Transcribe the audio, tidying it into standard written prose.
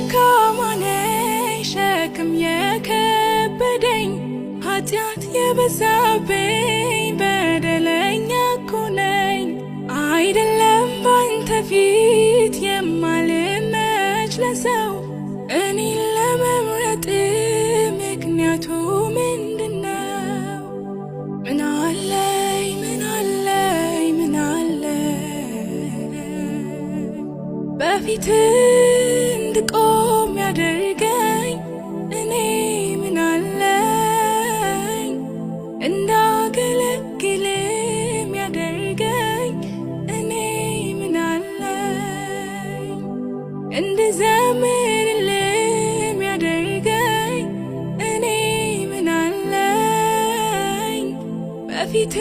ደካማ ነኝ ሸክም የከበደኝ ኃጢአት የበዛብኝ በደለኛ እኮ ነኝ። አይደለም ባንተ ፊት የማልመች ለሰው እኔን ለመምረጥ ምክንያቱ ምንድነው? ምን አለኝ ምን አለኝ ምን አለኝ በፊት እንድቆም ያደርገኝ እኔ ምን አለኝ እንዳገለግልም ያደርገኝ እኔ ምን አለኝ እንድዘምርልም ያደርገኝ እኔ ምን አለኝ በፊት